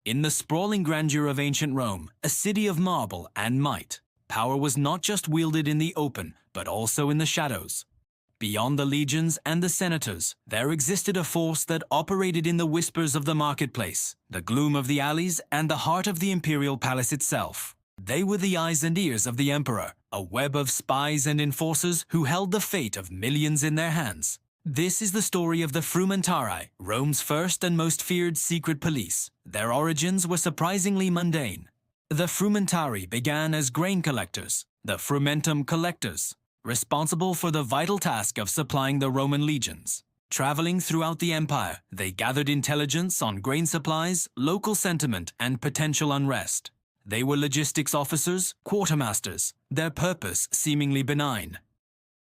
In the sprawling grandeur of ancient Rome, a city of marble and might, power was not just wielded in the open, but also in the shadows. Beyond the legions and the senators, there existed a force that operated in the whispers of the marketplace, the gloom of the alleys, and the heart of the imperial palace itself. They were the eyes and ears of the emperor, a web of spies and enforcers who held the fate of millions in their hands. This is the story of the Frumentarii, Rome's first and most feared secret police. Their origins were surprisingly mundane. The Frumentarii began as grain collectors, the Frumentum collectors, responsible for the vital task of supplying the Roman legions. Traveling throughout the empire, they gathered intelligence on grain supplies, local sentiment, and potential unrest. They were logistics officers, quartermasters, their purpose seemingly benign.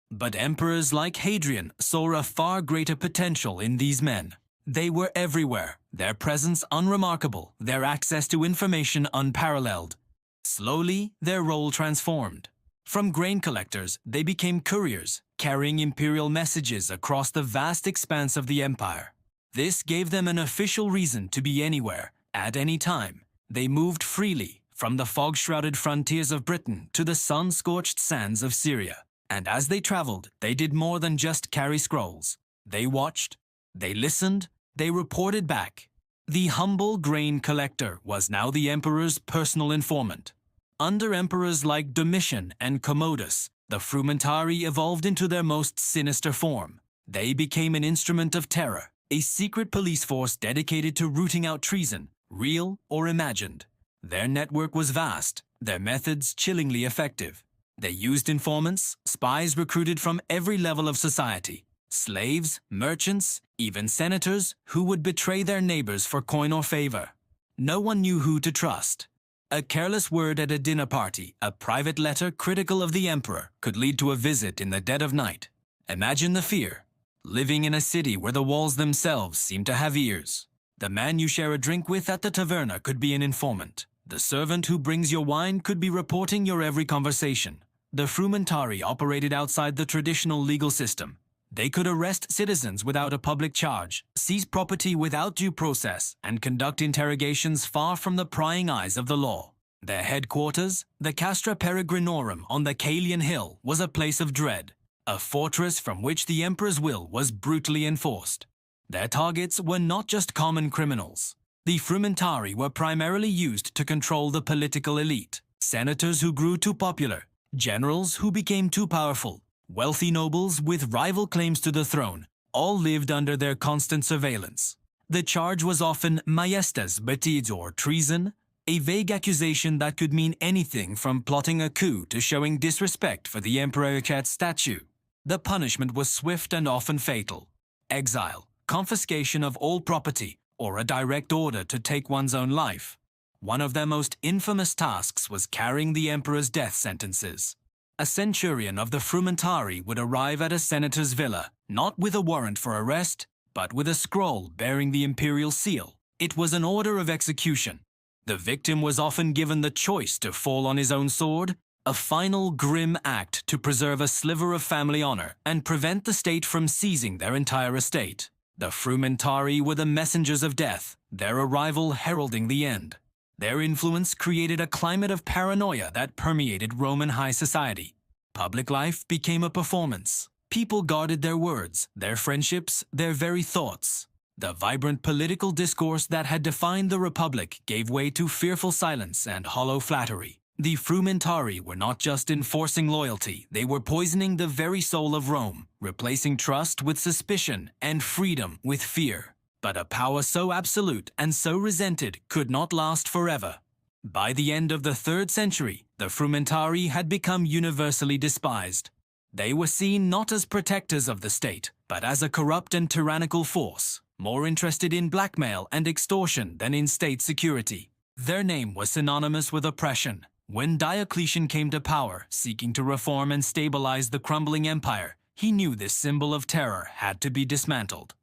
But emperors like Hadrian saw a far greater potential in these men. They were everywhere, their presence unremarkable, their access to information unparalleled. Slowly, their role transformed. From grain collectors, they became couriers, carrying imperial messages across the vast expanse of the empire. This gave them an official reason to be anywhere, at any time. They moved freely, from the fog-shrouded frontiers of Britain to the sun-scorched sands of Syria. And as they traveled, they did more than just carry scrolls. They watched, they listened, they reported back. The humble grain collector was now the emperor's personal informant. Under emperors like Domitian and Commodus, the Frumentarii evolved into their most sinister form. They became an instrument of terror, a secret police force dedicated to rooting out treason, real or imagined. Their network was vast, their methods chillingly effective. They used informants, spies recruited from every level of society, slaves, merchants, even senators who would betray their neighbors for coin or favor. No one knew who to trust. A careless word at a dinner party, a private letter critical of the emperor, could lead to a visit in the dead of night. Imagine the fear. Living in a city where the walls themselves seem to have ears. The man you share a drink with at the taverna could be an informant. The servant who brings your wine could be reporting your every conversation. The Frumentarii operated outside the traditional legal system. They could arrest citizens without a public charge, seize property without due process, and conduct interrogations far from the prying eyes of the law. Their headquarters, the Castra Peregrinorum on the Caelian Hill, was a place of dread, a fortress from which the emperor's will was brutally enforced. Their targets were not just common criminals. The Frumentarii were primarily used to control the political elite, senators who grew too popular, generals who became too powerful, wealthy nobles with rival claims to the throne, all lived under their constant surveillance. The charge was often maiestas betids or treason, a vague accusation that could mean anything from plotting a coup to showing disrespect for the Emperorichat's statue. The punishment was swift and often fatal. Exile, confiscation of all property, or a direct order to take one's own life. One of their most infamous tasks was carrying the emperor's death sentences. A centurion of the Frumentarii would arrive at a senator's villa, not with a warrant for arrest, but with a scroll bearing the imperial seal. It was an order of execution. The victim was often given the choice to fall on his own sword, a final grim act to preserve a sliver of family honor and prevent the state from seizing their entire estate. The Frumentarii were the messengers of death, their arrival heralding the end. Their influence created a climate of paranoia that permeated Roman high society. Public life became a performance. People guarded their words, their friendships, their very thoughts. The vibrant political discourse that had defined the Republic gave way to fearful silence and hollow flattery. The Frumentarii were not just enforcing loyalty, they were poisoning the very soul of Rome, replacing trust with suspicion and freedom with fear. But a power so absolute and so resented could not last forever. By the end of the 3rd century, the Frumentarii had become universally despised. They were seen not as protectors of the state, but as a corrupt and tyrannical force, more interested in blackmail and extortion than in state security. Their name was synonymous with oppression. When Diocletian came to power, seeking to reform and stabilize the crumbling empire, he knew this symbol of terror had to be dismantled.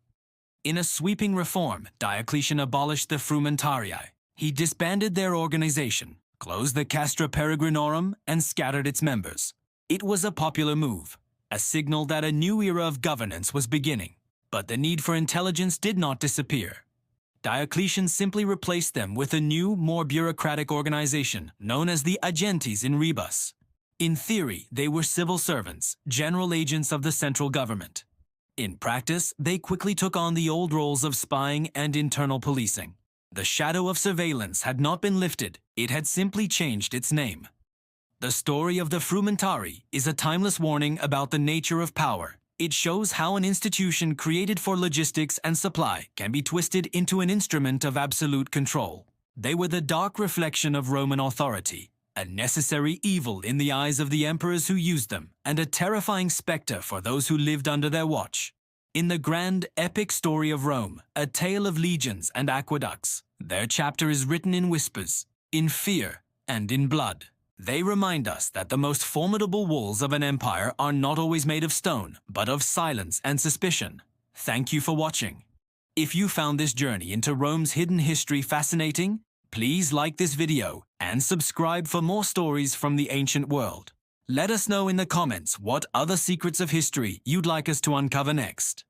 In a sweeping reform, Diocletian abolished the Frumentarii. He disbanded their organization, closed the Castra Peregrinorum, and scattered its members. It was a popular move, a signal that a new era of governance was beginning. But the need for intelligence did not disappear. Diocletian simply replaced them with a new, more bureaucratic organization known as the Agentes in Rebus. In theory, they were civil servants, general agents of the central government. In practice, they quickly took on the old roles of spying and internal policing. The shadow of surveillance had not been lifted, it had simply changed its name. The story of the Frumentari is a timeless warning about the nature of power. It shows how an institution created for logistics and supply can be twisted into an instrument of absolute control. They were the dark reflection of Roman authority, a necessary evil in the eyes of the emperors who used them, and a terrifying specter for those who lived under their watch. In the grand, epic story of Rome, a tale of legions and aqueducts, their chapter is written in whispers, in fear, and in blood. They remind us that the most formidable walls of an empire are not always made of stone, but of silence and suspicion. Thank you for watching. If you found this journey into Rome's hidden history fascinating, please like this video and subscribe for more stories from the ancient world. Let us know in the comments what other secrets of history you'd like us to uncover next.